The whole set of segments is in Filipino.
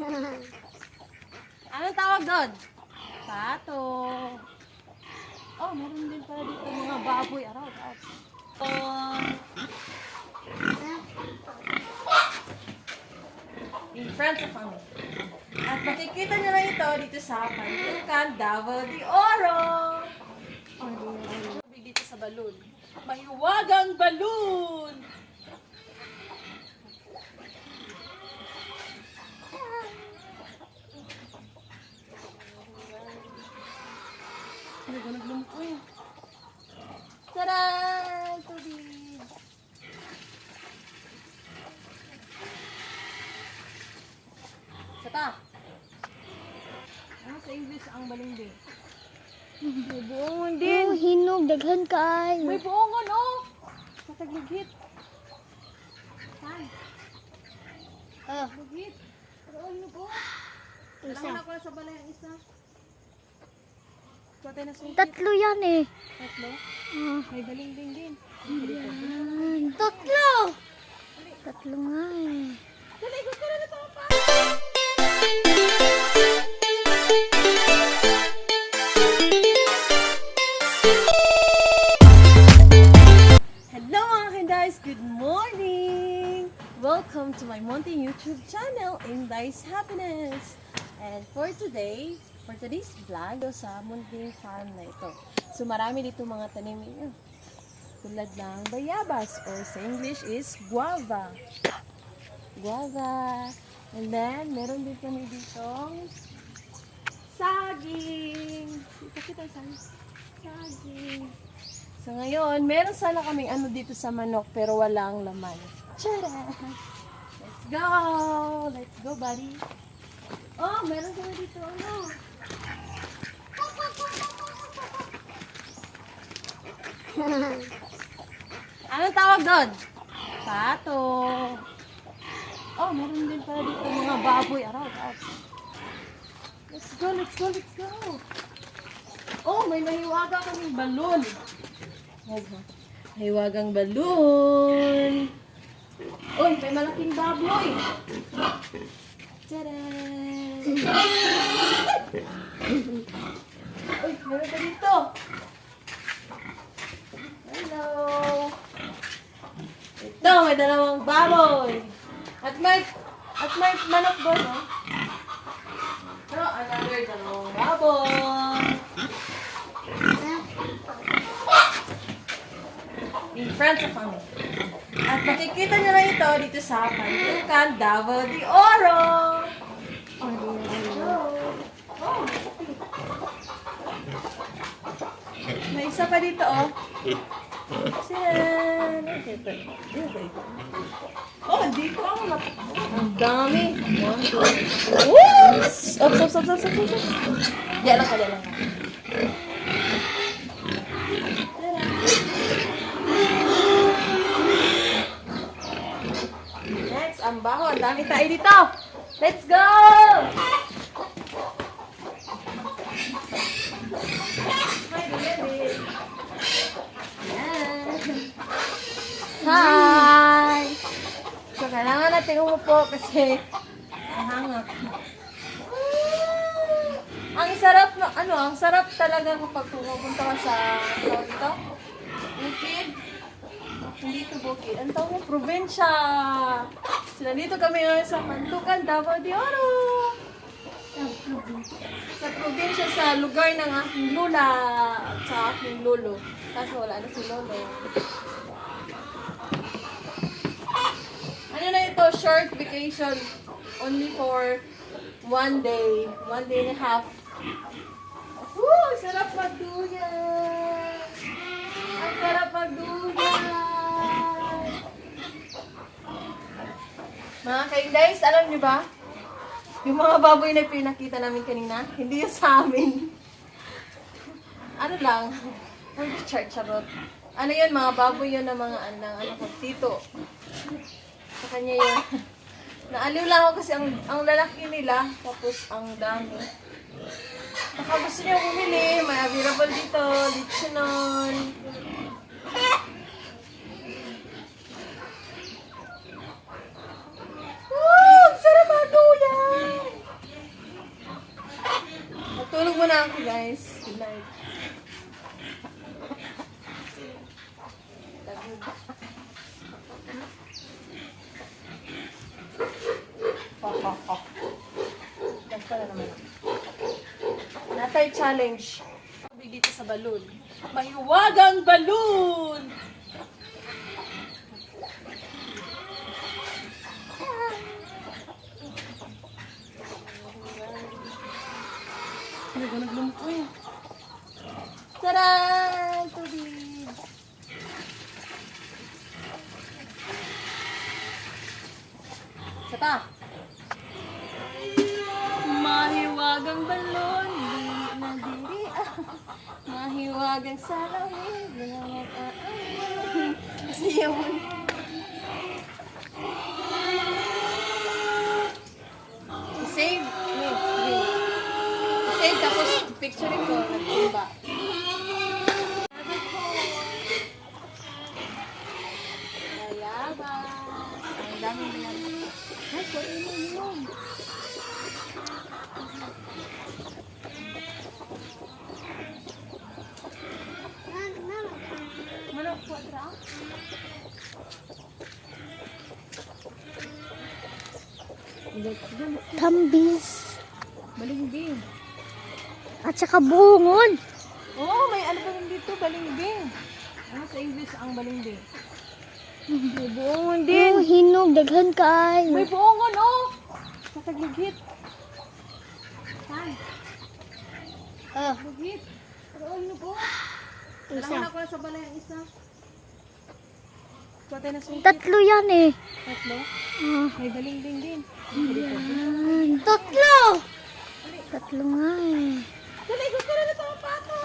Anong tawag doon? Pato. Oh, meron din pala dito mga baboy. Araw. In front of kami. At makikita nyo lang ito dito sa Pantukan, Davao de Oro. Dito sa balloon. Mahiwagang balloon! Naglumoy. Taray! Tubig! Sata! Ano sa English ang balingding? May buongon din. Oh, hinog, daghan kay. May buongon, oh! Matagligit. Saan? Oh, Ligit. Pero ano po? isa. Alam na ko na sa balay ang isa. Kuha tayo na sungkit. Tatlo yan eh. Tatlo? Oh, May balingding din. yan. Tatlo! Tatlo nga eh. Dali, gusto na ito pa! Hello mga guys! Good morning! Welcome to my Mountain YouTube channel, Indai's Happiness! And for today's vlog, sa Munting Farm na ito. So marami dito mga tanim niyo. Tulad ng bayabas or sa English is guava. Guava. And then, meron din kami ditong saging. Kita saging. Saging. So ngayon, meron sana kaming ano dito sa manok pero walang laman. Tara! Let's go! Let's go, buddy! Oh, meron kami dito ano. Anong tawag doon? Pato. Oh, meron din pala dito mga baboy. Araw. Let's go, let's go, let's go. Oh, may mahiwaga kaming balon. Mahiwagang balon. Uy, may malaking baboy. Tada! Uy, meron pa dito. Hello. Ito, may dalawang baboy. At may manok doon, no? So, another dalawang baboy. In front of kami. At makikita nyo lang ito dito sa Pantukan, Davao de Oro. Oh. May isa pa dito, oh. Siyan. Oh, dito ako. Ang dami. Oops! Ops. Diyan lang ka. Next, ang baho. Ang dami tayo dito. Let's go! Hi! So, kailangan natin umupo kasi hangak. Ang sarap talaga kapag pumunta ka sa dito. Bukid. Hindi ito bukid. Ang tawag mo, probinsya. So, nandito kami ngayon sa Pantukan, Davao de Oro. Sa probinsya, sa lugar ng aking lula at sa aking lolo. Kaso wala na si lolo. Ano na ito? Short vacation. Only for 1 day. 1 day and a half. Woo! Sarap magduyan! Ang sarap magduyan! Mga ka-Indays, alam niyo ba? Yung mga baboy na pinakita namin kanina, hindi yun sa amin. Ano lang? Charot. Ano yun? Mga baboy yun ng mga tito. Sa kanya yun. Naaliw lang ako kasi ang lalaki nila, tapos ang dami. Baka gusto niyo bumili, may available dito, Litchinon. Woo! Sarap magduyan! lang ako guys. Good night. Nagpala naman ako. Natay challenge. Dito sa balloon. Mahiwagang balloon! Ano ba naglumuko eh? Taray! Tubig! Isa pa! Mahiwagang balon, di na diri. Mahiwagang salawin, kasi yun. Save, save tapos picture ko, nagtumba. Mayabas. Ang daming mayabas. Ay, kunin mo yun. Manok kwadra? Kambis. Balimbing. At saka bungon. Oh, may ano ba rin dito? Balimbing. Ano sa English ang balimbing? May buongon din. Oh, hinog. Daghan kay. May buongon, oh! Nakagigit. Saan? Oh, Gigit. Pero ano po? isa. Kailangan ako na sa balay ang isa. Kuha tayo na sungkit. Tatlo yan eh. Tatlo. Ah, May balimbing din. yan. Tatlo! Tatlo nga eh. Dali, gusto na na sa pato!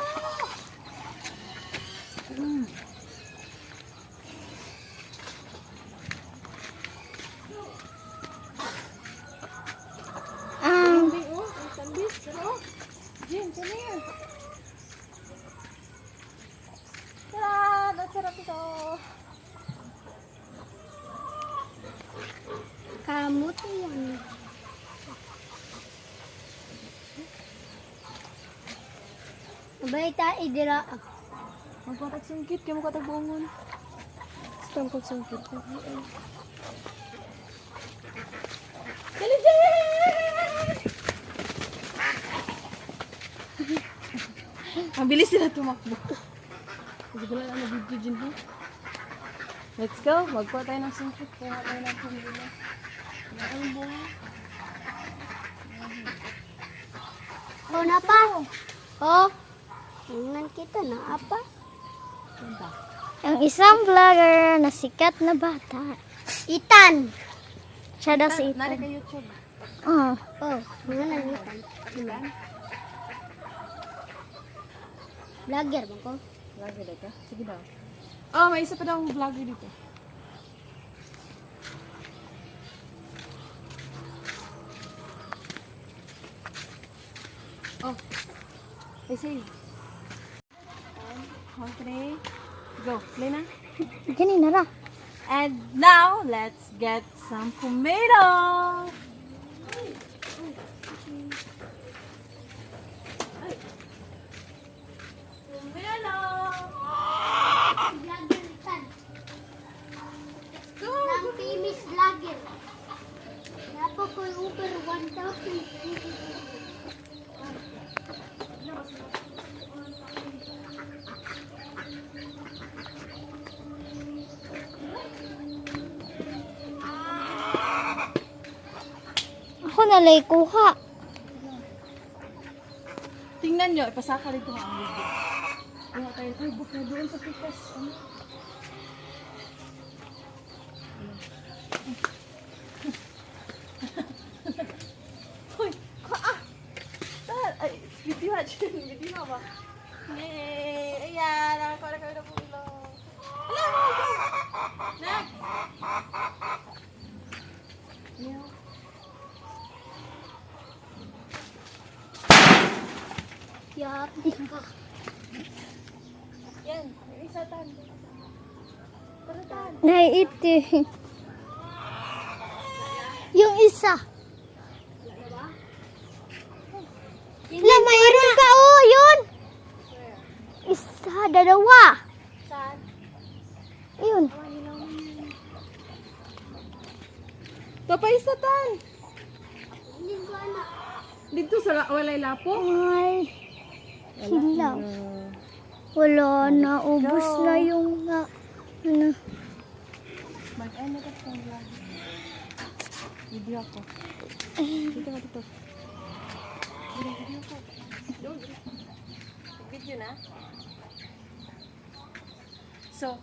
Balimbing, oh. Ang kambis. Pero, Jin, come here. Tara! Nasarap ito. Kamot yan. Abay ta idira. Magkatag sungkit, kaya magkatag buongon. Gusto ang pagsungkit. Dali, Jen! Ang bilis sila tumakbo. Kasi wala lang na-video dyan, ha? Let's go. Magkuha tayo ng sungkit. Kaya tayo ng pambila. Ang bunga. Oh, na pa. Oh. Tingnan kita na apa. Ganda. Ang isang vlogger na sikat na bata. Itan. Siya daw si Nari Itan. ka YouTube. Oh. Oh. Mga nang Itan. Ilan? Vlogger ba ko? Vlogger daw ka? Sige daw. Oh, may isa pa daw ang vlogger dito. Oh. I say. 1, 3, go. Play na. Ganun na ra. And now, let's get some tomato. Tomato. Vlogger Itan. Go. Ang famous vlogger. Dapat ko over 1,000. Ako nalay kuha. Tingnan nyo, ipasaka rin ko ang video. Kuha tayo. Ay, book na doon sa pikas. Ano? Uy, kaa! Ay, video ha, video ba? Yay! Ayan, nakakala kami na pulo. Wala mo! Next! Meow. Yati ka. Yan, yung isa tan. Tara tan. Naiiti. Yung isa. La, mayroon ka, dalawa. Saan? Ayun. Tapay sa tan. Dito sa walay lapo. Ay, hilaw. Wala na, ubos na yung ano. Mag-ano ka sa vlog? Video ako. Dito ka dito. Video ko. Video na. So,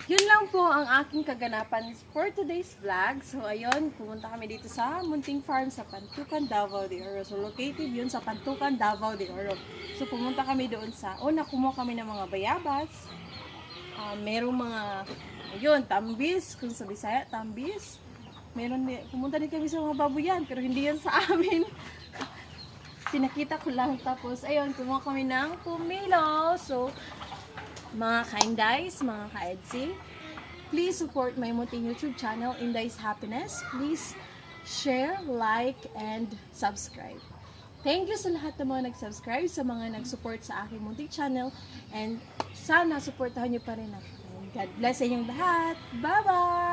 yun lang po ang aking kaganapan for today's vlog. So, ayun, pumunta kami dito sa Munting Farm sa Pantukan, Davao de Oro. So, located yun sa Pantukan, Davao de Oro. So, pumunta kami doon sa, kumuha kami ng mga bayabas. Merong mga, ayun, tambis, kung sa Bisaya, tambis. Pumunta din kami sa mga baboyan, pero hindi yan sa amin. Pinakita ko lang. Tapos, ayun, kumuha kami ng pumilo. So, mga ka-Indays, mga ka-Edsy, please support my munting YouTube channel, Inday's Happiness. Please share, like, and subscribe. Thank you sa lahat ng mga nag-subscribe, sa mga nag-support sa aking munting channel, and sana supportahan niyo pa rin ako. God bless sa inyong lahat. Bye-bye!